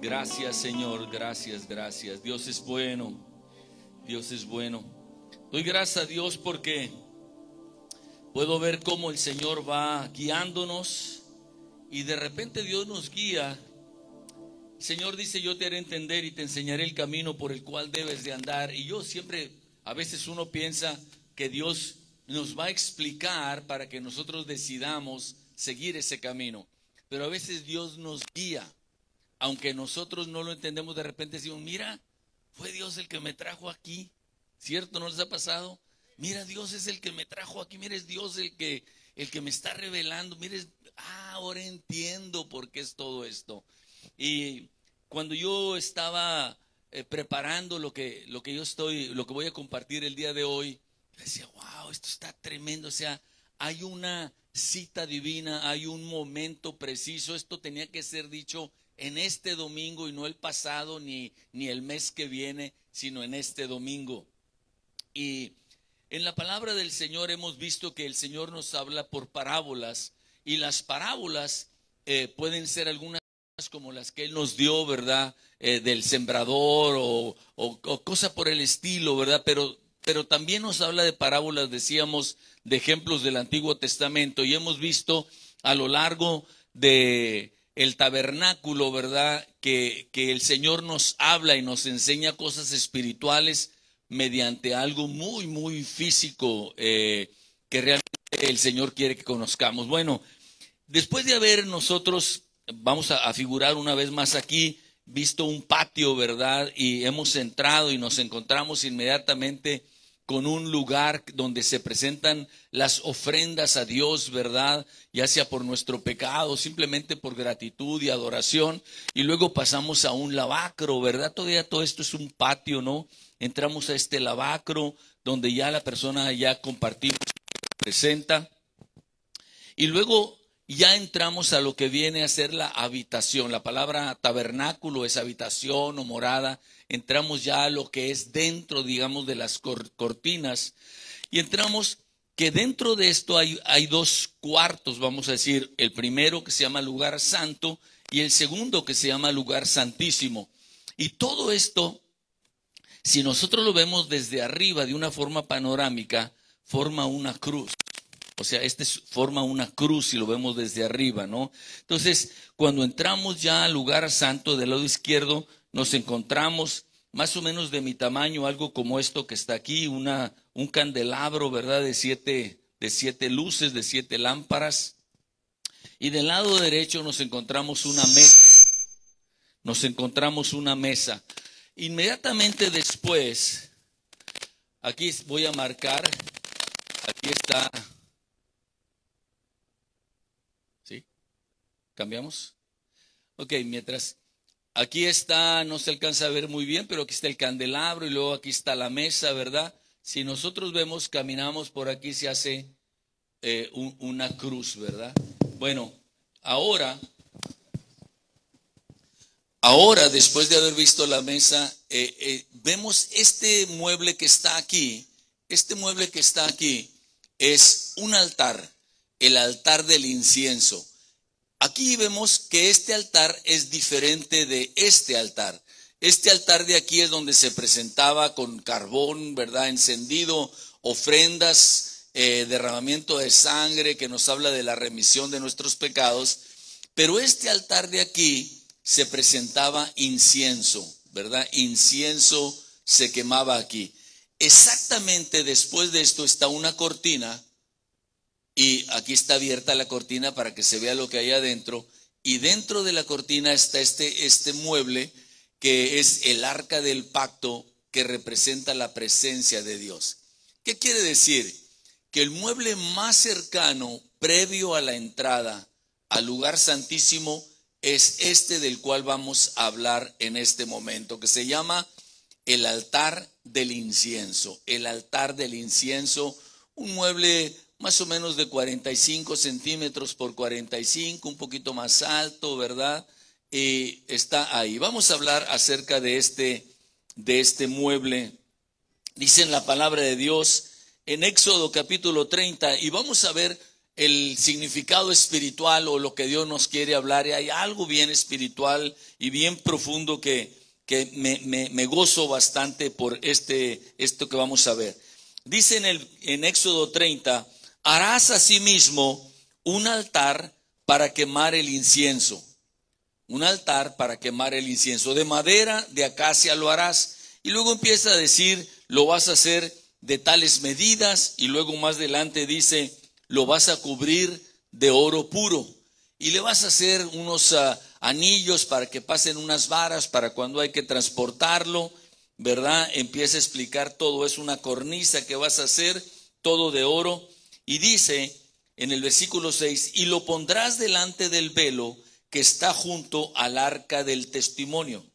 Gracias, Señor, gracias, gracias. Dios es bueno, Dios es bueno. Doy gracias a Dios porque puedo ver cómo el Señor va guiándonos y de repente Dios nos guía. El Señor dice: yo te haré entender y te enseñaré el camino por el cual debes de andar. Y yo siempre, a veces uno piensa que Dios nos va a explicar para que nosotros decidamos seguir ese camino, pero a veces Dios nos guía. Aunque nosotros no lo entendemos, de repente decimos: mira, fue Dios el que me trajo aquí. ¿Cierto? ¿No les ha pasado? Mira, Dios es el que me trajo aquí. Mira, es Dios el que me está revelando. Mire, ahora entiendo por qué es todo esto. Y cuando yo estaba preparando lo que voy a compartir el día de hoy, decía: wow, esto está tremendo. O sea, hay una cita divina, hay un momento preciso. Esto tenía que ser dicho en este domingo y no el pasado ni el mes que viene, sino en este domingo. Y en la palabra del Señor hemos visto que el Señor nos habla por parábolas, y las parábolas pueden ser algunas como las que Él nos dio, ¿verdad? Del sembrador o cosa por el estilo, ¿verdad? Pero también nos habla de parábolas, decíamos, de ejemplos del Antiguo Testamento, y hemos visto a lo largo de el tabernáculo, ¿verdad? Que el Señor nos habla y nos enseña cosas espirituales mediante algo muy, muy físico que realmente el Señor quiere que conozcamos. Bueno, después de haber nosotros, vamos a figurar una vez más aquí, visto un patio, ¿verdad? Y hemos entrado y nos encontramos inmediatamente con un lugar donde se presentan las ofrendas a Dios, ¿verdad? Ya sea por nuestro pecado, simplemente por gratitud y adoración. Y luego pasamos a un lavacro, ¿verdad? Todavía todo esto es un patio, ¿no? Entramos a este lavacro donde ya la persona ya compartimos, presenta. Y luego ya entramos a lo que viene a ser la habitación. La palabra tabernáculo es habitación o morada. Entramos ya a lo que es dentro, digamos, de las cortinas. Y entramos que dentro de esto hay dos cuartos, vamos a decir. El primero que se llama lugar santo y el segundo que se llama lugar santísimo. Y todo esto, si nosotros lo vemos desde arriba de una forma panorámica, forma una cruz. O sea, forma una cruz si lo vemos desde arriba, ¿no? Entonces, cuando entramos ya al lugar santo del lado izquierdo, nos encontramos más o menos de mi tamaño, algo como esto que está aquí, un candelabro, ¿verdad? De siete luces, de 7 lámparas. Y del lado derecho nos encontramos una mesa. Inmediatamente después, aquí voy a marcar, aquí está. ¿Cambiamos? Ok, mientras aquí está, no se alcanza a ver muy bien, pero aquí está el candelabro y luego aquí está la mesa, ¿verdad? Si nosotros vemos, caminamos por aquí, se hace una cruz, ¿verdad? Bueno, ahora, después de haber visto la mesa, vemos este mueble que está aquí. Este mueble que está aquí es un altar, el altar del incienso. Aquí vemos que este altar es diferente de este altar. Este altar de aquí es donde se presentaba con carbón, ¿verdad? Encendido, ofrendas, derramamiento de sangre que nos habla de la remisión de nuestros pecados. Pero este altar de aquí se presentaba incienso, ¿verdad? Incienso se quemaba aquí. Exactamente después de esto está una cortina. Y aquí está abierta la cortina para que se vea lo que hay adentro. Y dentro de la cortina está este mueble que es el arca del pacto, que representa la presencia de Dios. ¿Qué quiere decir? Que el mueble más cercano, previo a la entrada al lugar santísimo, es este del cual vamos a hablar en este momento, que se llama el altar del incienso. El altar del incienso, un mueble más o menos de 45 centímetros por 45, un poquito más alto, ¿verdad? Está ahí. Vamos a hablar acerca de este mueble. Dice en la palabra de Dios en Éxodo capítulo 30, y vamos a ver el significado espiritual o lo que Dios nos quiere hablar. Y hay algo bien espiritual y bien profundo que me gozo bastante por esto que vamos a ver. Dice en Éxodo 30, harás asimismo un altar para quemar el incienso. Un altar para quemar el incienso. De madera, de acacia lo harás. Y luego empieza a decir, lo vas a hacer de tales medidas. Y luego más adelante dice, lo vas a cubrir de oro puro. Y le vas a hacer unos anillos para que pasen unas varas para cuando hay que transportarlo, ¿verdad? Empieza a explicar todo. Es una cornisa que vas a hacer, todo de oro. Y dice en el versículo 6, y lo pondrás delante del velo que está junto al arca del testimonio,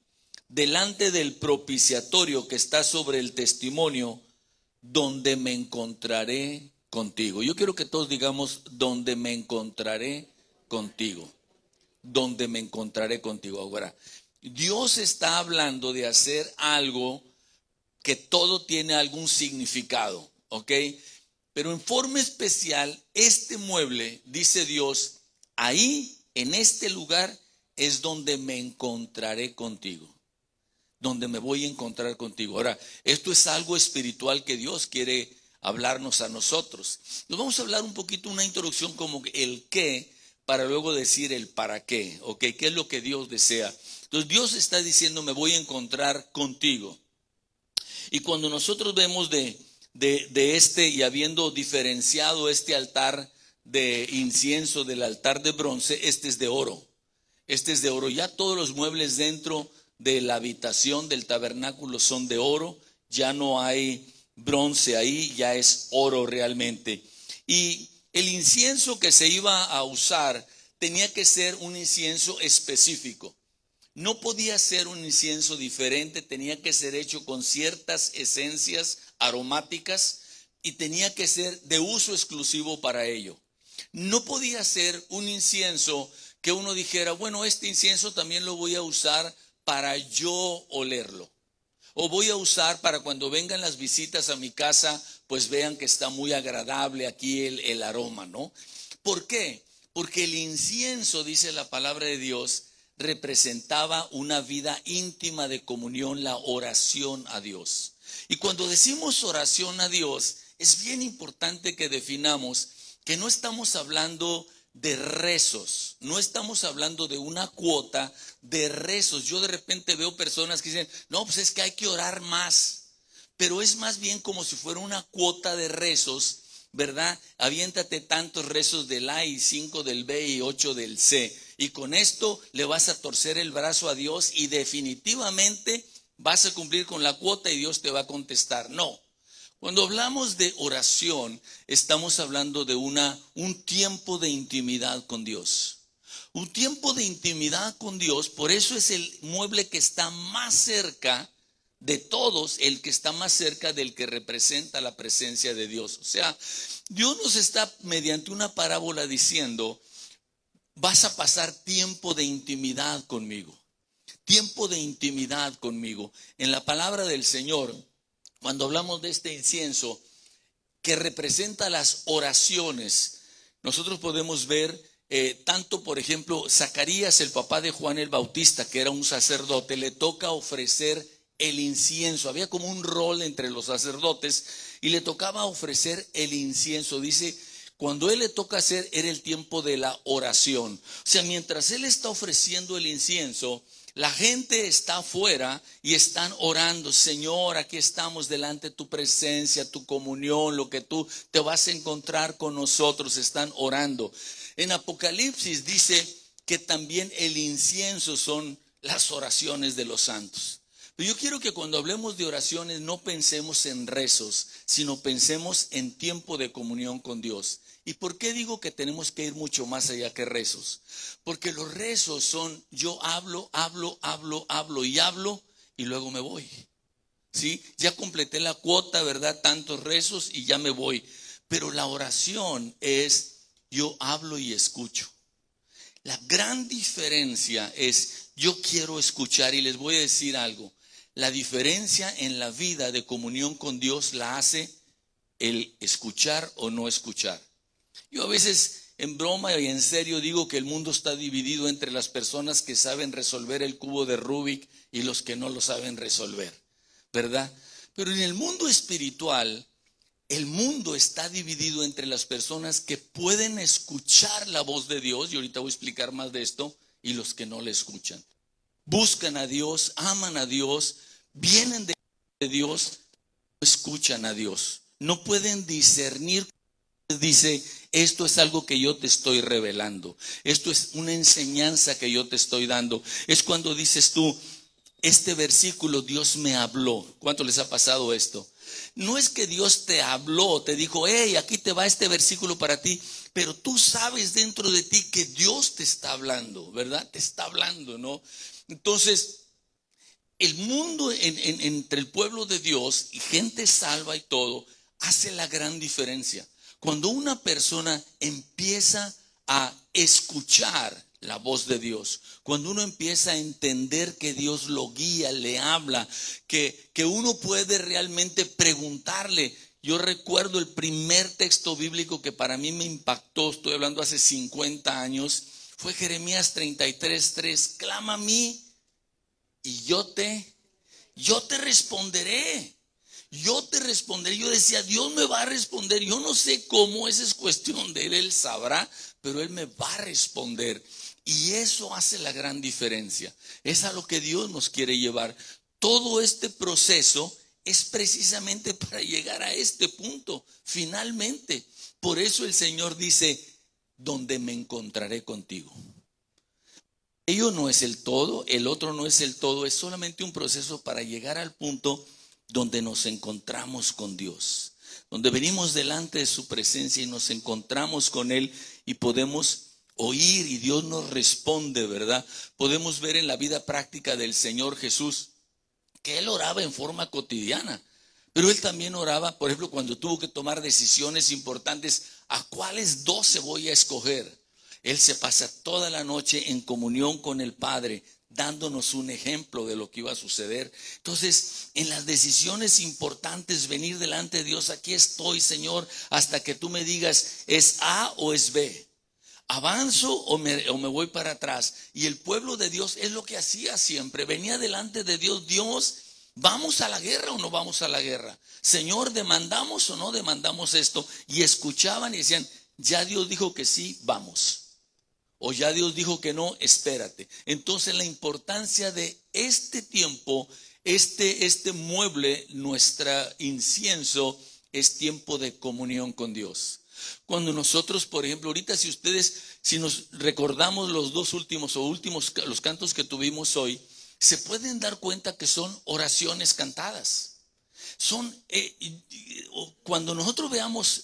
delante del propiciatorio que está sobre el testimonio, donde me encontraré contigo. Yo quiero que todos digamos, donde me encontraré contigo. Donde me encontraré contigo. Ahora, Dios está hablando de hacer algo que todo tiene algún significado, ¿ok? Pero en forma especial, este mueble, dice Dios, ahí, en este lugar, es donde me encontraré contigo. Donde me voy a encontrar contigo. Ahora, esto es algo espiritual que Dios quiere hablarnos a nosotros. Nos vamos a hablar un poquito, una introducción como el qué, para luego decir el para qué, ¿ok? ¿Qué es lo que Dios desea? Entonces Dios está diciendo, me voy a encontrar contigo. Y cuando nosotros vemos de este, y habiendo diferenciado este altar de incienso del altar de bronce, este es de oro. Este es de oro. Ya todos los muebles dentro de la habitación del tabernáculo son de oro. Ya no hay bronce ahí, ya es oro realmente. Y el incienso que se iba a usar tenía que ser un incienso específico. No podía ser un incienso diferente, tenía que ser hecho con ciertas esencias aromáticas y tenía que ser de uso exclusivo para ello. No podía ser un incienso que uno dijera, bueno, este incienso también lo voy a usar para yo olerlo. O voy a usar para cuando vengan las visitas a mi casa, pues vean que está muy agradable aquí el aroma, ¿no? ¿Por qué? Porque el incienso, dice la palabra de Dios, representaba una vida íntima de comunión, la oración a Dios. Y cuando decimos oración a Dios, es bien importante que definamos que no estamos hablando de rezos, no estamos hablando de una cuota de rezos. Yo de repente veo personas que dicen, no, pues es que hay que orar más, pero es más bien como si fuera una cuota de rezos, ¿verdad? Aviéntate tantos rezos del A y 5 del B y 8 del C, y con esto le vas a torcer el brazo a Dios y definitivamente vas a cumplir con la cuota y Dios te va a contestar. No. Cuando hablamos de oración, estamos hablando de un tiempo de intimidad con Dios. Un tiempo de intimidad con Dios, por eso es el mueble que está más cerca de todos, el que está más cerca del que representa la presencia de Dios. O sea, Dios nos está mediante una parábola diciendo, vas a pasar tiempo de intimidad conmigo. Tiempo de intimidad conmigo. En la palabra del Señor, cuando hablamos de este incienso que representa las oraciones, nosotros podemos ver tanto, por ejemplo, Zacarías, el papá de Juan el Bautista, que era un sacerdote, le toca ofrecer el incienso. Había como un rol entre los sacerdotes y le tocaba ofrecer el incienso. Dice, cuando él le toca hacer, era el tiempo de la oración. O sea, mientras él está ofreciendo el incienso, la gente está afuera y están orando. Señor, aquí estamos delante de tu presencia, tu comunión, lo que tú te vas a encontrar con nosotros. Están orando. En Apocalipsis dice que también el incienso son las oraciones de los santos. Pero yo quiero que cuando hablemos de oraciones no pensemos en rezos, sino pensemos en tiempo de comunión con Dios. ¿Y por qué digo que tenemos que ir mucho más allá que rezos? Porque los rezos son, yo hablo y luego me voy. ¿Sí? Ya completé la cuota, ¿verdad? Tantos rezos y ya me voy. Pero la oración es, yo hablo y escucho. La gran diferencia es, yo quiero escuchar, y les voy a decir algo. La diferencia en la vida de comunión con Dios la hace el escuchar o no escuchar. Yo a veces en broma y en serio digo que el mundo está dividido entre las personas que saben resolver el cubo de Rubik y los que no lo saben resolver, ¿verdad? Pero en el mundo espiritual, el mundo está dividido entre las personas que pueden escuchar la voz de Dios, y ahorita voy a explicar más de esto, y los que no le escuchan. Buscan a Dios, aman a Dios, vienen de Dios, no escuchan a Dios. No pueden discernir. Dice, esto es algo que yo te estoy revelando. Esto es una enseñanza que yo te estoy dando. Es cuando dices tú, este versículo Dios me habló. ¿Cuánto les ha pasado esto? No es que Dios te habló, te dijo, hey, aquí te va este versículo para ti, pero tú sabes dentro de ti que Dios te está hablando, ¿verdad? Te está hablando, ¿no? Entonces, el mundo entre el pueblo de Dios y gente salva y todo, hace la gran diferencia. Cuando una persona empieza a escuchar la voz de Dios, cuando uno empieza a entender que Dios lo guía, le habla, que uno puede realmente preguntarle. Yo recuerdo el primer texto bíblico que para mí me impactó, estoy hablando hace 50 años, fue Jeremías 33:3, clama a mí y yo te responderé. Yo te responderé. Yo decía, Dios me va a responder. Yo no sé cómo, esa es cuestión de Él sabrá, pero Él me va a responder. Y eso hace la gran diferencia. Es a lo que Dios nos quiere llevar. Todo este proceso es precisamente para llegar a este punto, finalmente. Por eso el Señor dice, donde me encontraré contigo. Ello no es el todo, el otro no es el todo, es solamente un proceso para llegar al punto donde nos encontramos con Dios, donde venimos delante de su presencia y nos encontramos con Él y podemos oír y Dios nos responde, ¿verdad? Podemos ver en la vida práctica del Señor Jesús que Él oraba en forma cotidiana, pero Él también oraba, por ejemplo, cuando tuvo que tomar decisiones importantes, ¿a cuáles 12 voy a escoger? Él se pasa toda la noche en comunión con el Padre, dándonos un ejemplo de lo que iba a suceder. Entonces, en las decisiones importantes, venir delante de Dios, aquí estoy, Señor, hasta que tú me digas, ¿es A o es B? ¿Avanzo o me voy para atrás? Y el pueblo de Dios es lo que hacía siempre, venía delante de Dios, Dios, ¿vamos a la guerra o no vamos a la guerra? Señor, ¿demandamos o no demandamos esto? Y escuchaban y decían, ya Dios dijo que sí, vamos. O ya Dios dijo que no, espérate. Entonces la importancia de este tiempo, este mueble, nuestro incienso, es tiempo de comunión con Dios. Cuando nosotros, por ejemplo, ahorita si nos recordamos los dos últimos los cantos que tuvimos hoy, se pueden dar cuenta que son oraciones cantadas. Cuando nosotros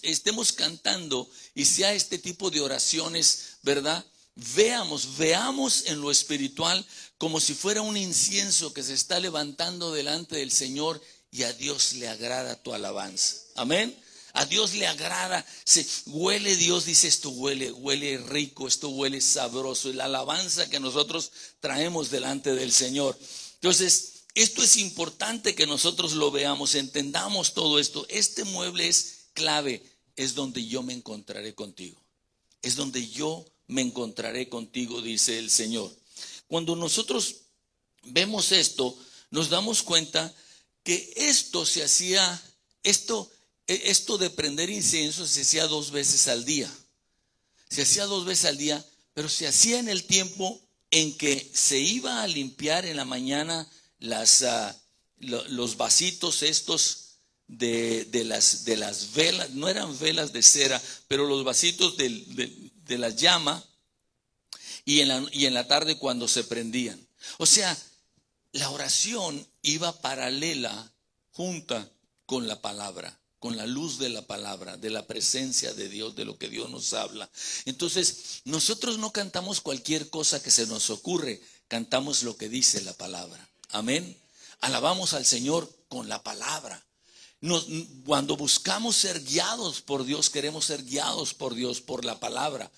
estemos cantando y sea este tipo de oraciones, ¿verdad? Veamos en lo espiritual como si fuera un incienso que se está levantando delante del Señor y a Dios le agrada tu alabanza. Amén. A Dios le agrada, huele Dios, dice esto huele rico, esto huele sabroso, es la alabanza que nosotros traemos delante del Señor. Entonces, esto es importante que nosotros lo veamos, entendamos todo esto. Este mueble es clave, es donde yo me encontraré contigo. Es donde yo me encontraré contigo, dice el Señor. Cuando nosotros vemos esto, nos damos cuenta que esto de prender incienso se hacía 2 veces al día. Se hacía 2 veces al día, pero se hacía en el tiempo en que se iba a limpiar en la mañana los vasitos estos de las velas, no eran velas de cera, pero los vasitos de la llama, y en la tarde cuando se prendían. O sea, la oración iba paralela, junta con la palabra, con la luz de la palabra, de la presencia de Dios, de lo que Dios nos habla. Entonces, nosotros no cantamos cualquier cosa que se nos ocurre, cantamos lo que dice la palabra. Amén. Alabamos al Señor con la palabra. Cuando buscamos ser guiados por Dios, queremos ser guiados por Dios, por la palabra.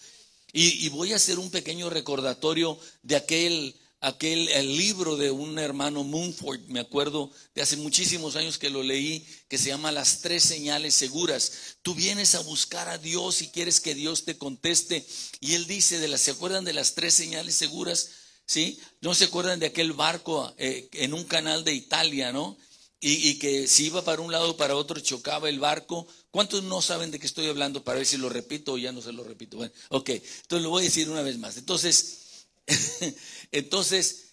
Y voy a hacer un pequeño recordatorio de aquel el libro de un hermano Mumford, me acuerdo de hace muchísimos años que lo leí, que se llama Las 3 señales seguras. Tú vienes a buscar a Dios y quieres que Dios te conteste, y él dice, ¿se acuerdan de las 3 señales seguras? ¿Sí? ¿No se acuerdan de aquel barco en un canal de Italia, no? Y que si iba para un lado o para otro chocaba el barco. ¿Cuántos no saben de qué estoy hablando? Para ver si lo repito o ya no se lo repito. Bueno, ok, entonces lo voy a decir una vez más. Entonces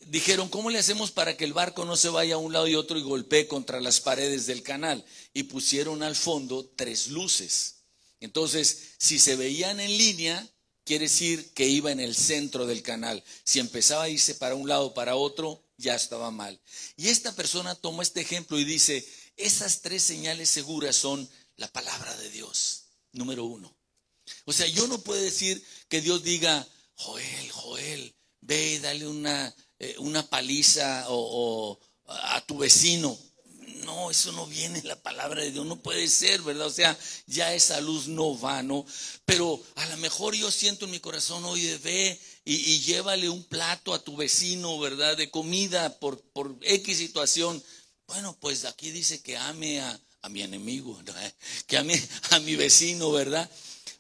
dijeron, ¿cómo le hacemos para que el barco no se vaya a un lado y otro y golpee contra las paredes del canal? Y pusieron al fondo 3 luces. Entonces, si se veían en línea, quiere decir que iba en el centro del canal. Si empezaba a irse para un lado o para otro, ya estaba mal. Y esta persona tomó este ejemplo y dice, esas 3 señales seguras son la palabra de Dios, número 1. O sea, yo no puedo decir que Dios diga, Joel, ve y dale una paliza o a tu vecino. No, eso no viene en la palabra de Dios, no puede ser, ¿verdad? O sea, ya esa luz no va, ¿no? Pero a lo mejor yo siento en mi corazón, oye, ve y llévale un plato a tu vecino, ¿verdad? De comida por X situación. Bueno, pues aquí dice que ame a mi enemigo, ¿no? Que ame a mi vecino, ¿verdad?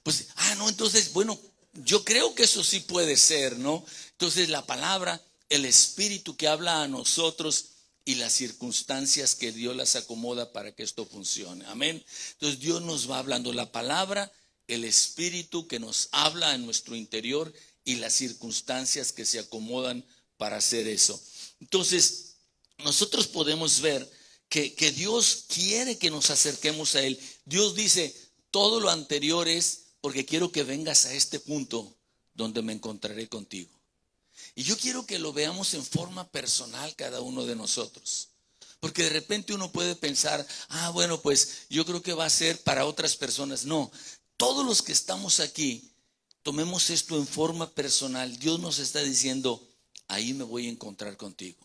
Pues, no, entonces, bueno, yo creo que eso sí puede ser, ¿no? Entonces la palabra, el Espíritu que habla a nosotros y las circunstancias que Dios las acomoda para que esto funcione. Amén. Entonces Dios nos va hablando, la palabra, el Espíritu que nos habla en nuestro interior y las circunstancias que se acomodan para hacer eso. Entonces nosotros podemos ver que Dios quiere que nos acerquemos a Él. Dios dice, todo lo anterior es porque quiero que vengas a este punto donde me encontraré contigo. Y yo quiero que lo veamos en forma personal cada uno de nosotros. Porque de repente uno puede pensar, bueno, pues yo creo que va a ser para otras personas. No, todos los que estamos aquí, tomemos esto en forma personal. Dios nos está diciendo, ahí me voy a encontrar contigo.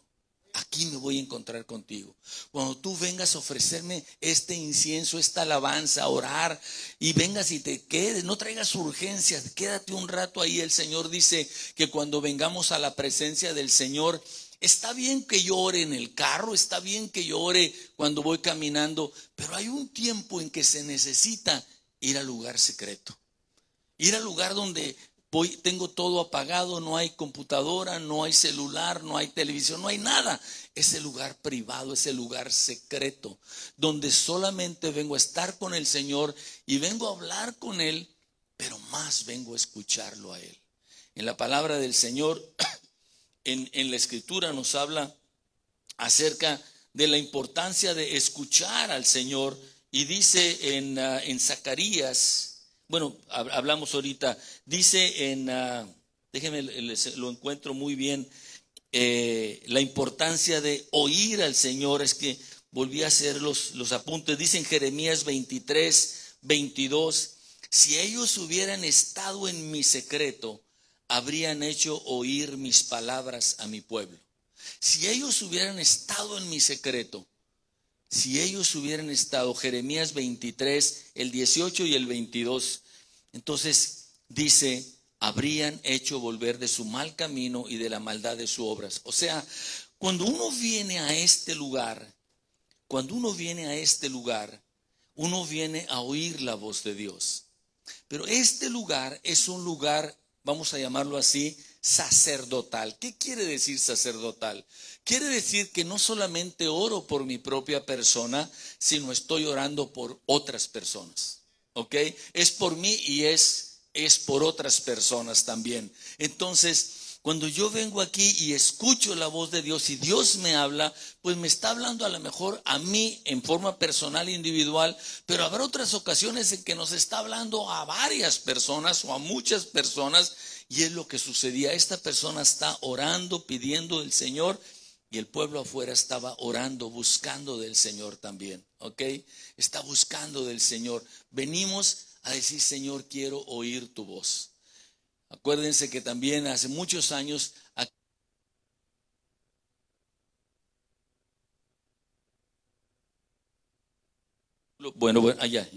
Aquí me voy a encontrar contigo. Cuando tú vengas a ofrecerme este incienso, esta alabanza, a orar, y vengas y te quedes, no traigas urgencias, quédate un rato ahí. El Señor dice que cuando vengamos a la presencia del Señor, está bien que yo ore en el carro, está bien que yo ore cuando voy caminando, pero hay un tiempo en que se necesita ir al lugar secreto. Ir al lugar donde tengo todo apagado, no hay computadora, no hay celular, no hay televisión, no hay nada. Ese lugar privado, ese lugar secreto, donde solamente vengo a estar con el Señor y vengo a hablar con Él, pero más vengo a escucharlo a Él. En la palabra del Señor, en la Escritura nos habla acerca de la importancia de escuchar al Señor, y dice en Zacarías, bueno, hablamos ahorita, dice déjenme, lo encuentro muy bien, la importancia de oír al Señor. Es que volví a hacer los apuntes. Dice en Jeremías 23:22, si ellos hubieran estado en mi secreto, habrían hecho oír mis palabras a mi pueblo. Si ellos hubieran estado en mi secreto, si ellos hubieran estado, Jeremías 23, el 18 y el 22, entonces dice, habrían hecho volver de su mal camino y de la maldad de sus obras. O sea, cuando uno viene a este lugar, uno viene a oír la voz de Dios. Pero este lugar es un lugar, vamos a llamarlo así, sacerdotal. ¿Qué quiere decir sacerdotal? Quiere decir que no solamente oro por mi propia persona, sino estoy orando por otras personas. ¿Ok? Es por mí y es por otras personas también. Entonces, cuando yo vengo aquí y escucho la voz de Dios y Dios me habla, pues me está hablando a lo mejor a mí en forma personal e individual, pero habrá otras ocasiones en que nos está hablando a varias personas o a muchas personas, y es lo que sucedía. Esta persona está orando, pidiendo del Señor, y el pueblo afuera estaba orando, buscando del Señor también. ¿Ok? Está buscando del Señor. Venimos a decir, Señor, quiero oír tu voz. Acuérdense que también hace muchos años, ya.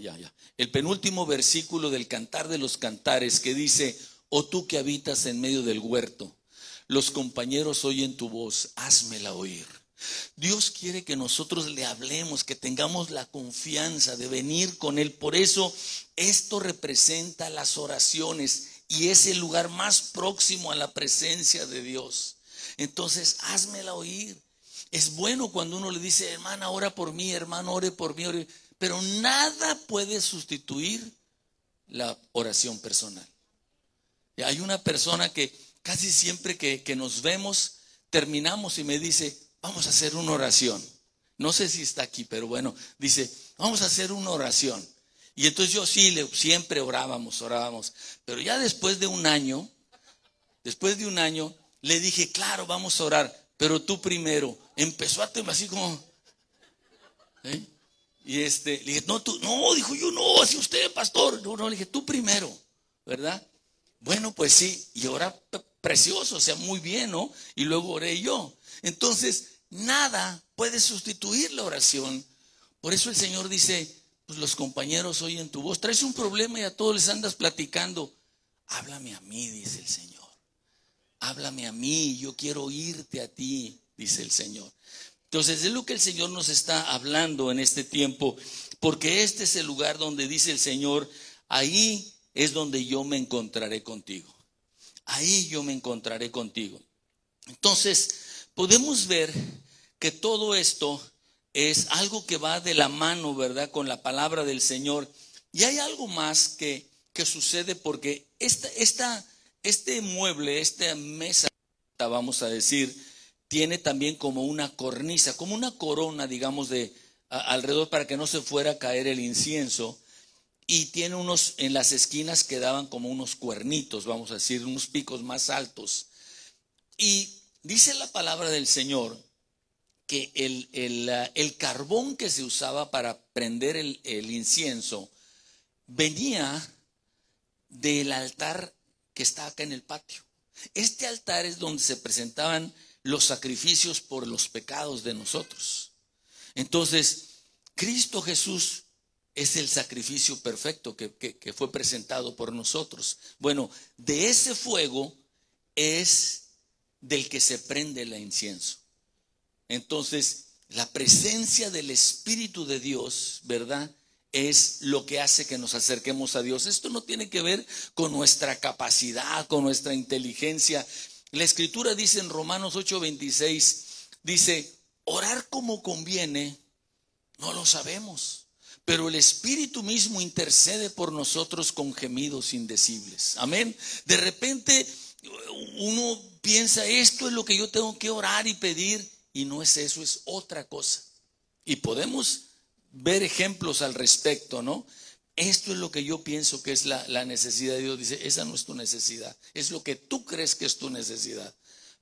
El penúltimo versículo del Cantar de los Cantares, que dice, oh tú que habitas en medio del huerto, los compañeros oyen tu voz, házmela oír. Dios quiere que nosotros le hablemos, que tengamos la confianza de venir con Él. Por eso esto representa las oraciones y es el lugar más próximo a la presencia de Dios. Entonces, házmela oír. Es bueno cuando uno le dice, hermana, ora por mí, hermano, ore por mí, ore. Pero nada puede sustituir la oración personal. Hay una persona que casi siempre que nos vemos, terminamos y me dice, vamos a hacer una oración. No sé si está aquí, pero bueno, dice, vamos a hacer una oración. Y entonces yo sí, siempre orábamos. Pero ya después de un año, le dije, claro, vamos a orar, pero tú primero. Empezó a temblar así como, ¿eh? Y le dije, no, tú, no, dijo yo, no, así usted, pastor. No, le dije, tú primero, ¿verdad? Bueno, pues sí, y ora precioso, o sea, muy bien, ¿no? Y luego oré yo. Entonces, nada puede sustituir la oración. Por eso el Señor dice, pues los compañeros oyen tu voz. Traes un problema y a todos les andas platicando. Háblame a mí, dice el Señor. Háblame a mí, yo quiero oírte a ti, dice el Señor. Entonces, es lo que el Señor nos está hablando en este tiempo, porque este es el lugar donde dice el Señor, ahí es donde yo me encontraré contigo. Ahí yo me encontraré contigo. Entonces, podemos ver que todo esto es algo que va de la mano, ¿verdad?, con la palabra del Señor. Y hay algo más que sucede porque este mueble, esta mesa, vamos a decir, tiene también como una cornisa, como una corona, digamos, alrededor para que no se fuera a caer el incienso. Y tiene unos, en las esquinas quedaban como unos cuernitos, vamos a decir, unos picos más altos. Y dice la palabra del Señor que el carbón que se usaba para prender el incienso venía del altar que está acá en el patio. Este altar es donde se presentaban los sacrificios por los pecados de nosotros. Entonces, Cristo Jesús es el sacrificio perfecto que fue presentado por nosotros. Bueno, de ese fuego es del que se prende el incienso. Entonces, la presencia del Espíritu de Dios, ¿verdad?, es lo que hace que nos acerquemos a Dios. Esto no tiene que ver con nuestra capacidad, con nuestra inteligencia. La Escritura dice en Romanos 8:26, dice, orar como conviene, no lo sabemos, pero el Espíritu mismo intercede por nosotros con gemidos indecibles. Amén. De repente uno piensa, esto es lo que yo tengo que orar y pedir, y no es eso, es otra cosa. Y podemos ver ejemplos al respecto, ¿no? Esto es lo que yo pienso que es la necesidad de Dios. Dice, esa no es tu necesidad, es lo que tú crees que es tu necesidad.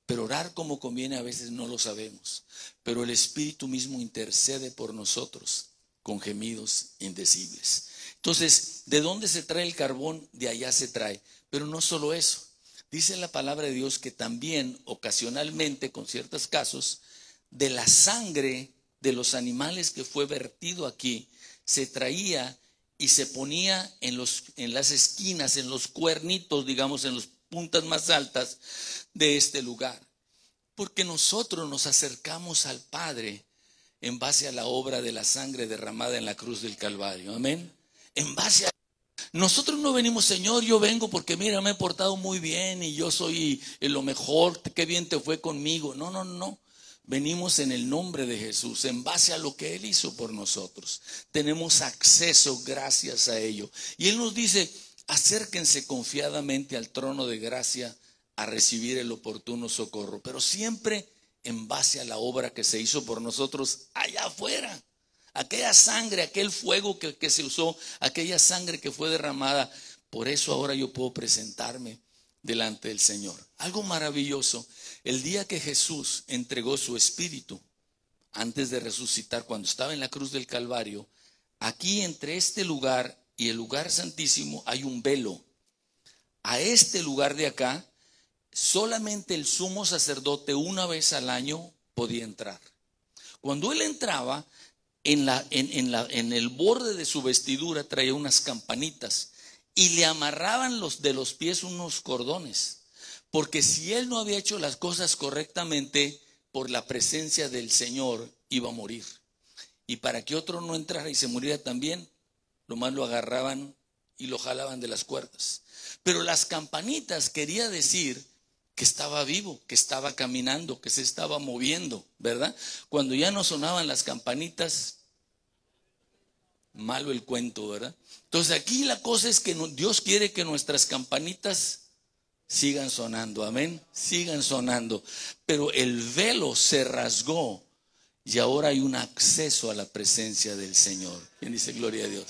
Pero orar como conviene a veces no lo sabemos. Pero el Espíritu mismo intercede por nosotros con gemidos indecibles. Entonces, ¿de dónde se trae el carbón? De allá se trae. Pero no solo eso. Dice la palabra de Dios que también ocasionalmente, con ciertos casos, de la sangre de los animales que fue vertido aquí, se traía y se ponía en las esquinas, en los cuernitos, digamos, en las puntas más altas de este lugar. Porque nosotros nos acercamos al Padre en base a la obra de la sangre derramada en la cruz del Calvario. Amén. En base a nosotros no venimos, Señor, yo vengo porque mira, me he portado muy bien y yo soy lo mejor, qué bien te fue conmigo. No. Venimos en el nombre de Jesús, en base a lo que Él hizo por nosotros. Tenemos acceso gracias a ello. Y Él nos dice, acérquense confiadamente al trono de gracia a recibir el oportuno socorro. Pero siempre en base a la obra que se hizo por nosotros allá afuera. Aquella sangre, aquel fuego que se usó, aquella sangre que fue derramada. Por eso ahora yo puedo presentarme delante del Señor. Algo maravilloso. El día que Jesús entregó su espíritu antes de resucitar, cuando estaba en la cruz del Calvario, aquí entre este lugar y el lugar santísimo hay un velo. A este lugar de acá solamente el sumo sacerdote una vez al año podía entrar. Cuando él entraba, en el borde de su vestidura traía unas campanitas y le amarraban de los pies unos cordones Porque si él no había hecho las cosas correctamente, por la presencia del Señor iba a morir. Y para que otro no entrara y se muriera también, nomás lo agarraban y lo jalaban de las cuerdas. Pero las campanitas quería decir que estaba vivo, que estaba caminando, que se estaba moviendo, ¿verdad? Cuando ya no sonaban las campanitas, malo el cuento, ¿verdad? Entonces aquí la cosa es que Dios quiere que nuestras campanitas sigan sonando, amén, sigan sonando. Pero el velo se rasgó y ahora hay un acceso a la presencia del Señor. ¿Quién dice gloria a Dios?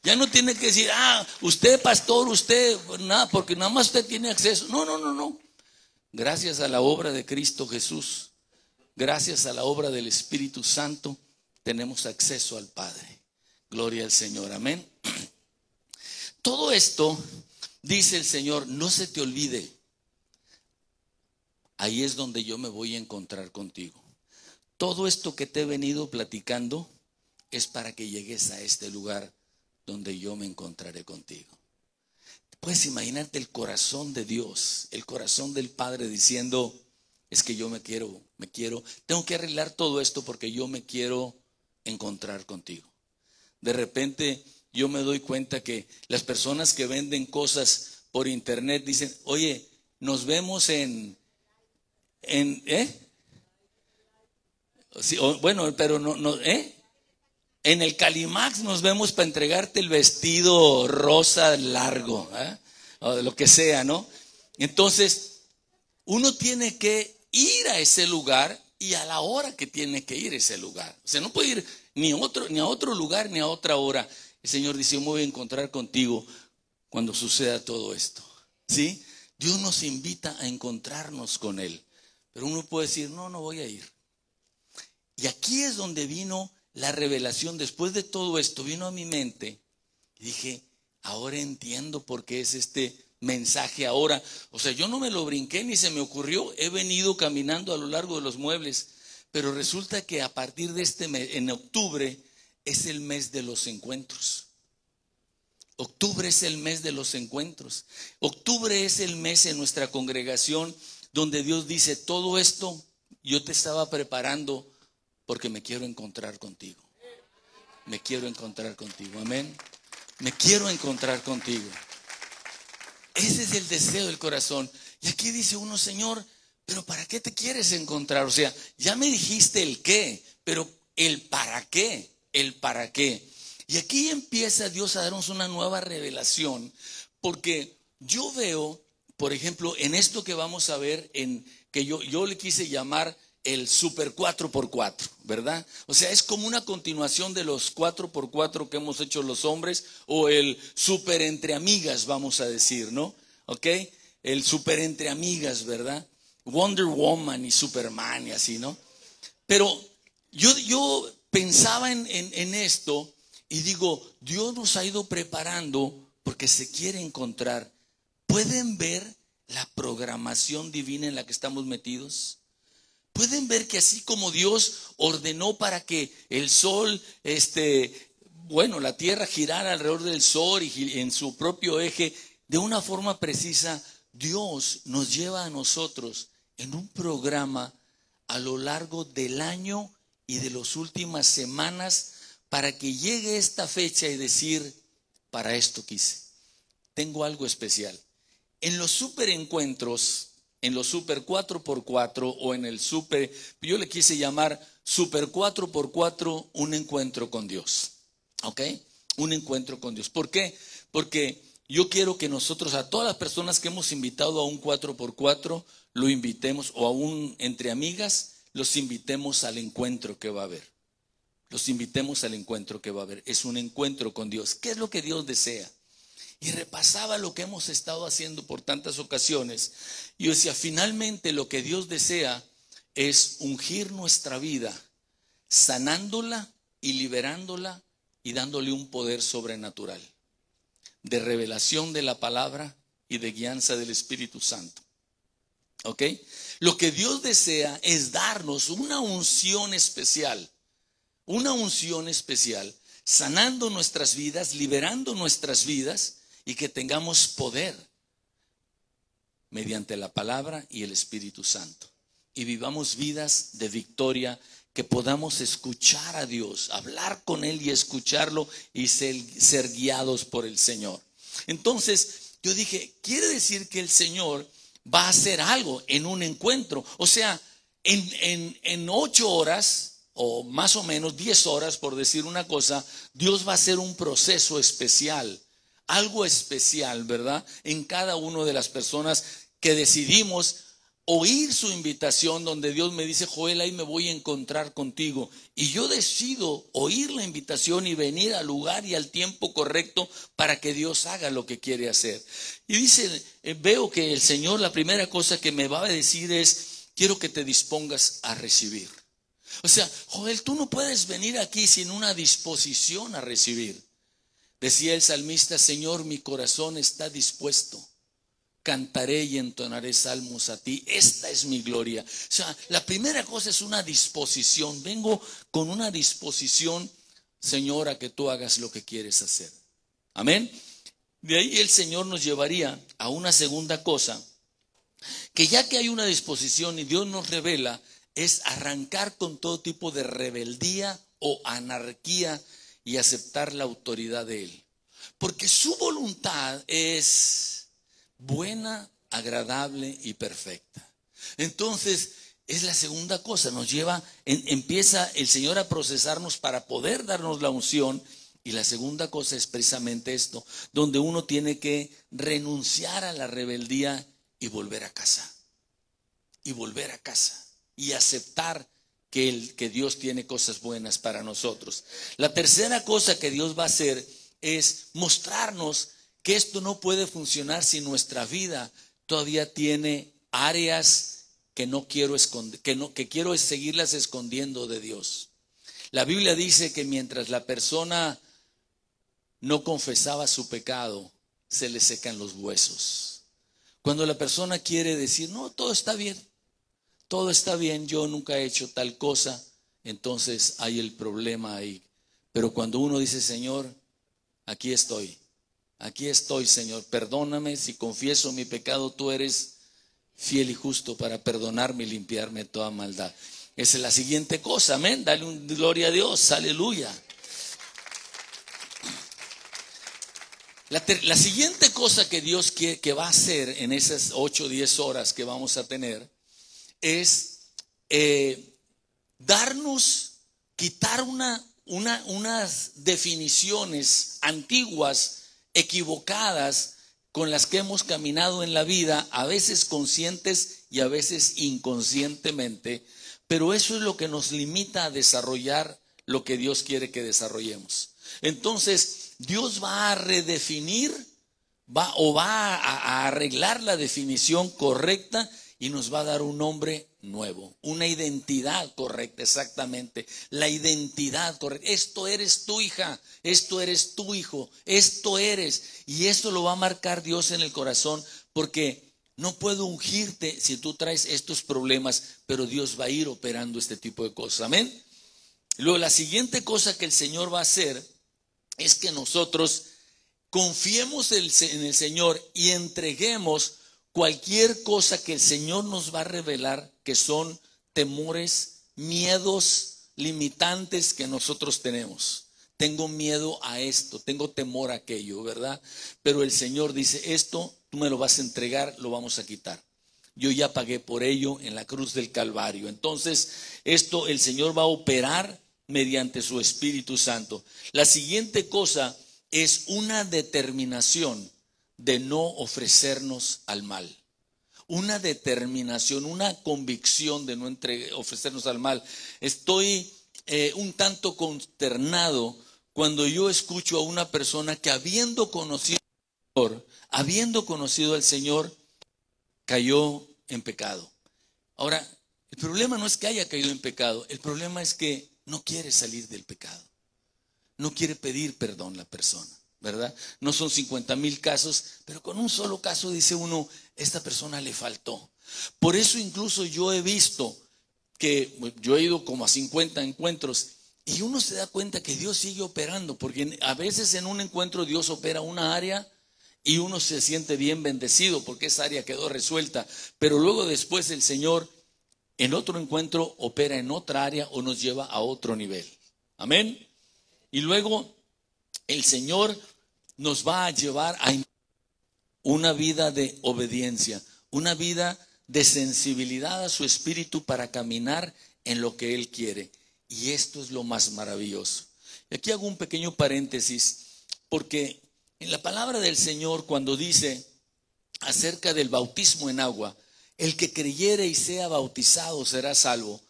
Ya no tiene que decir, usted pastor, usted, nada, porque nada más usted tiene acceso. No. Gracias a la obra de Cristo Jesús, gracias a la obra del Espíritu Santo, tenemos acceso al Padre. Gloria al Señor, amén. Todo esto, dice el Señor, no se te olvide. Ahí es donde yo me voy a encontrar contigo. Todo esto que te he venido platicando es para que llegues a este lugar donde yo me encontraré contigo. Puedes imaginarte el corazón de Dios, el corazón del Padre diciendo, es que yo tengo que arreglar todo esto porque yo me quiero encontrar contigo. De repente yo me doy cuenta que las personas que venden cosas por internet dicen, oye, nos vemos en sí, bueno, pero en el Calimax nos vemos para entregarte el vestido rosa largo, o de lo que sea, ¿no? Entonces, uno tiene que ir a ese lugar y a la hora que tiene que ir a ese lugar. O sea, no puede ir ni a otro lugar ni a otra hora. El Señor dice, yo me voy a encontrar contigo cuando suceda todo esto, ¿sí? Dios nos invita a encontrarnos con Él. Pero uno puede decir, no voy a ir. Y aquí es donde vino la revelación. Después de todo esto vino a mi mente y dije, ahora entiendo por qué es este mensaje ahora. O sea, yo no me lo brinqué ni se me ocurrió. He venido caminando a lo largo de los muebles. Pero resulta que a partir de este mes, en octubre, es el mes de los encuentros. Octubre es el mes de los encuentros. Octubre es el mes en nuestra congregación donde Dios dice, todo esto yo te estaba preparando porque me quiero encontrar contigo. Me quiero encontrar contigo, amén. Me quiero encontrar contigo. Ese es el deseo del corazón. Y aquí dice uno, Señor, pero ¿para qué te quieres encontrar? O sea, ya me dijiste el qué, pero el para qué, el para qué. Y aquí empieza Dios a darnos una nueva revelación, porque yo veo, por ejemplo, en esto que vamos a ver, que yo le quise llamar el Super 4x4, ¿verdad? O sea, es como una continuación de los 4x4 que hemos hecho los hombres, o el Super entre amigas, vamos a decir, ¿no? ¿Ok? El Super entre amigas, ¿verdad? Wonder Woman y Superman y así, ¿no? Pero yo pensaba en esto y digo, Dios nos ha ido preparando porque se quiere encontrar. ¿Pueden ver la programación divina en la que estamos metidos? ¿Pueden ver que así como Dios ordenó para que el sol, la tierra girara alrededor del sol y en su propio eje, de una forma precisa, Dios nos lleva a nosotros en un programa a lo largo del año y de las últimas semanas para que llegue esta fecha y decir, para esto quise, tengo algo especial. En los super encuentros, en los Super 4x4 o en el Super, yo le quise llamar Super 4x4, un encuentro con Dios. ¿Ok? Un encuentro con Dios. ¿Por qué? Porque yo quiero que nosotros, a todas las personas que hemos invitado a un 4x4, lo invitemos, o a un entre amigas, los invitemos al encuentro que va a haber. Los invitemos al encuentro que va a haber. Es un encuentro con Dios. ¿Qué es lo que Dios desea? Y repasaba lo que hemos estado haciendo por tantas ocasiones. Y yo decía, finalmente lo que Dios desea es ungir nuestra vida, sanándola y liberándola y dándole un poder sobrenatural de revelación de la palabra y de guianza del Espíritu Santo. ¿Ok? Lo que Dios desea es darnos una unción especial, sanando nuestras vidas, liberando nuestras vidas y que tengamos poder. mediante la palabra y el Espíritu Santo. Y vivamos vidas de victoria, que podamos escuchar a Dios, hablar con Él y escucharlo y ser guiados por el Señor. Entonces yo dije, quiere decir que el Señor va a hacer algo en un encuentro. O sea, en 8 horas o más o menos 10 horas, por decir una cosa, Dios va a hacer un proceso especial, algo especial, ¿verdad? En cada una de las personas que decidimos oír su invitación, donde Dios me dice, Joel, ahí me voy a encontrar contigo. Y yo decido oír la invitación y venir al lugar y al tiempo correcto para que Dios haga lo que quiere hacer. Y dice, veo que el Señor, la primera cosa que me va a decir es, quiero que te dispongas a recibir. O sea, Joel, tú no puedes venir aquí sin una disposición a recibir. Decía el salmista, Señor, mi corazón está dispuesto. Cantaré y entonaré salmos a ti. Esta es mi gloria. O sea, la primera cosa es una disposición. Vengo con una disposición, Señor, a que tú hagas lo que quieres hacer. Amén. De ahí el Señor nos llevaría a una segunda cosa, que ya que hay una disposición y Dios nos revela, es arrancar con todo tipo de rebeldía o anarquía y aceptar la autoridad de Él. Porque su voluntad es buena, agradable y perfecta. Entonces es la segunda cosa, nos lleva, empieza el Señor a procesarnos para poder darnos la unción. Y la segunda cosa es precisamente esto, donde uno tiene que renunciar a la rebeldía y volver a casa. Y volver a casa y aceptar que Dios tiene cosas buenas para nosotros. La tercera cosa que Dios va a hacer es mostrarnos que esto no puede funcionar si nuestra vida todavía tiene áreas que no quiero esconder, que quiero seguirlas escondiendo de Dios. La Biblia dice que mientras la persona no confesaba su pecado, se le secan los huesos. Cuando la persona quiere decir, no, todo está bien, yo nunca he hecho tal cosa, entonces hay el problema ahí. Pero cuando uno dice, Señor, aquí estoy, Señor, perdóname, si confieso mi pecado, tú eres fiel y justo para perdonarme y limpiarme de toda maldad. Esa es la siguiente cosa, amén, dale un gloria a Dios, aleluya. La siguiente cosa que Dios quiere, que va a hacer en esas 8 o 10 horas que vamos a tener, es quitar unas definiciones antiguas, equivocadas, con las que hemos caminado en la vida, a veces conscientes y a veces inconscientemente, pero eso es lo que nos limita a desarrollar lo que Dios quiere que desarrollemos. Entonces, Dios va a redefinir, va a arreglar la definición correcta y nos va a dar un nombre nuevo, una identidad correcta, exactamente, la identidad correcta. Esto eres tu hija, esto eres tu hijo, esto eres, y esto lo va a marcar Dios en el corazón, porque no puedo ungirte si tú traes estos problemas, pero Dios va a ir operando este tipo de cosas, amén. Luego la siguiente cosa que el Señor va a hacer es que nosotros confiemos en el Señor y entreguemos cualquier cosa que el Señor nos va a revelar, que son temores, miedos limitantes que nosotros tenemos. Tengo miedo a esto, tengo temor a aquello, ¿verdad? Pero el Señor dice, esto tú me lo vas a entregar, lo vamos a quitar. Yo ya pagué por ello en la cruz del Calvario. Entonces, esto el Señor va a operar mediante su Espíritu Santo. La siguiente cosa es una determinación de no ofrecernos al mal. Una determinación, una convicción de no ofrecernos al mal. Estoy un tanto consternado cuando yo escucho a una persona que habiendo conocido al Señor, cayó en pecado. Ahora, el problema no es que haya caído en pecado, el problema es que no quiere salir del pecado. No quiere pedir perdón la persona, ¿verdad? No son 50,000 casos, pero con un solo caso dice uno, esta persona le faltó. Por eso incluso yo he visto que yo he ido como a 50 encuentros y uno se da cuenta que Dios sigue operando, porque a veces en un encuentro Dios opera una área y uno se siente bien bendecido porque esa área quedó resuelta, pero luego después el Señor en otro encuentro opera en otra área o nos lleva a otro nivel. Amén. Y luego el Señor nos va a llevar a una vida de obediencia, una vida de sensibilidad a su espíritu para caminar en lo que Él quiere. Y esto es lo más maravilloso. Y aquí hago un pequeño paréntesis, porque en la palabra del Señor, cuando dice acerca del bautismo en agua, el que creyere y sea bautizado será salvo.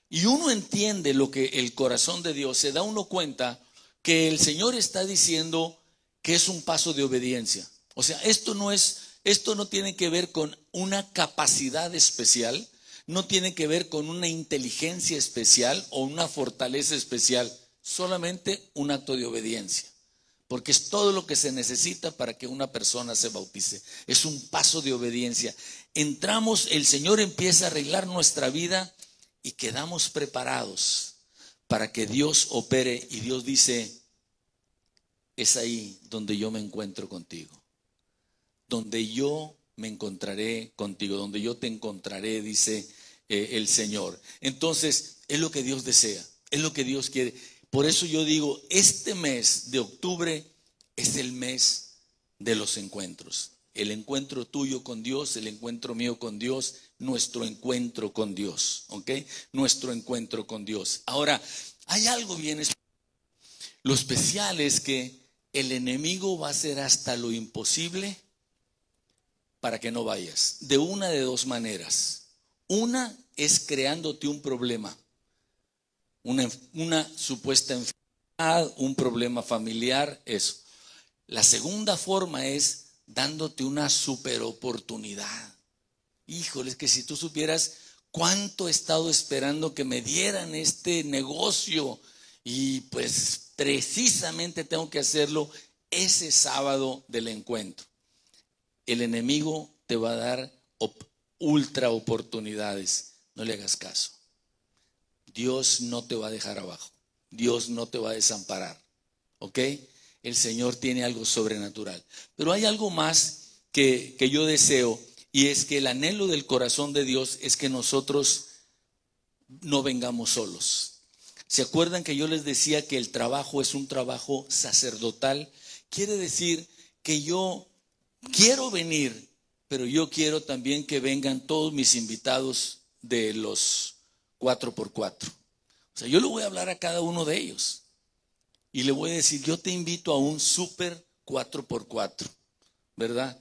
Y uno entiende lo que el corazón de Dios, se da uno cuenta que el Señor está diciendo que es un paso de obediencia. O sea, esto no tiene que ver con una capacidad especial, no tiene que ver con una inteligencia especial o una fortaleza especial, solamente un acto de obediencia. Porque es todo lo que se necesita para que una persona se bautice. Es un paso de obediencia. Entramos, el Señor empieza a arreglar nuestra vida y quedamos preparados para que Dios opere. Y Dios dice, es ahí donde yo me encuentro contigo. Donde yo me encontraré contigo, donde yo te encontraré, dice el Señor. Entonces, es lo que Dios desea, es lo que Dios quiere. Por eso yo digo, este mes de octubre es el mes de los encuentros. El encuentro tuyo con Dios, el encuentro mío con Dios, nuestro encuentro con Dios, ¿ok? Nuestro encuentro con Dios. Ahora, hay algo bien especial. Lo especial es que el enemigo va a hacer hasta lo imposible para que no vayas. De una de dos maneras. Una es creándote un problema. Una supuesta enfermedad, un problema familiar, eso. La segunda forma es dándote una super oportunidad. Híjole, es que si tú supieras cuánto he estado esperando que me dieran este negocio y pues precisamente tengo que hacerlo ese sábado del encuentro. El enemigo te va a dar ultra oportunidades. No le hagas caso. Dios no te va a dejar abajo. Dios no te va a desamparar. ¿Ok? El Señor tiene algo sobrenatural. Pero hay algo más que yo deseo, y es que el anhelo del corazón de Dios es que nosotros no vengamos solos. ¿Se acuerdan que yo les decía que el trabajo es un trabajo sacerdotal? Quiere decir que yo quiero venir, pero yo quiero también que vengan todos mis invitados de los 4x4. O sea, yo le voy a hablar a cada uno de ellos y le voy a decir, yo te invito a un super 4x4, ¿verdad?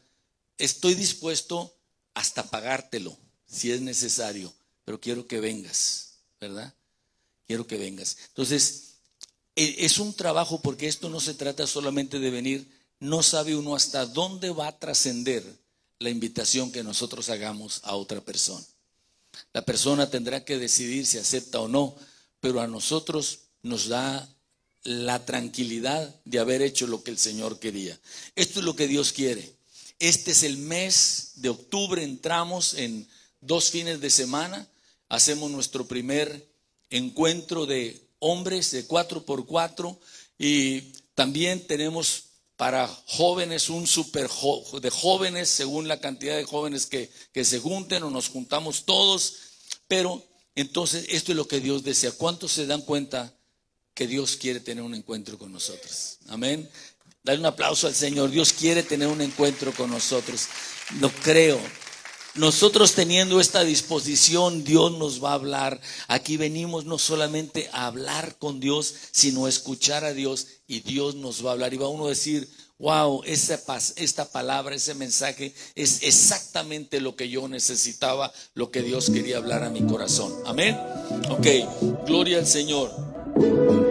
Estoy dispuesto hasta pagártelo si es necesario, pero quiero que vengas, ¿verdad? Quiero que vengas. Entonces, es un trabajo, porque esto no se trata solamente de venir. No sabe uno hasta dónde va a trascender la invitación que nosotros hagamos a otra persona. La persona tendrá que decidir si acepta o no, pero a nosotros nos da la tranquilidad de haber hecho lo que el Señor quería. Esto es lo que Dios quiere. Este es el mes de octubre, entramos en 2 fines de semana, hacemos nuestro primer encuentro de hombres de 4x4 y también tenemos para jóvenes un super de jóvenes, según la cantidad de jóvenes que se junten o nos juntamos todos. Pero entonces esto es lo que Dios desea. ¿Cuántos se dan cuenta que Dios quiere tener un encuentro con nosotros? Amén. Dale un aplauso al Señor. Dios quiere tener un encuentro con nosotros. Lo creo. Nosotros teniendo esta disposición, Dios nos va a hablar. Aquí venimos no solamente a hablar con Dios, sino a escuchar a Dios, y Dios nos va a hablar. Y va uno a decir, wow, esta palabra, ese mensaje es exactamente lo que yo necesitaba, lo que Dios quería hablar a mi corazón. Amén. Ok, gloria al Señor.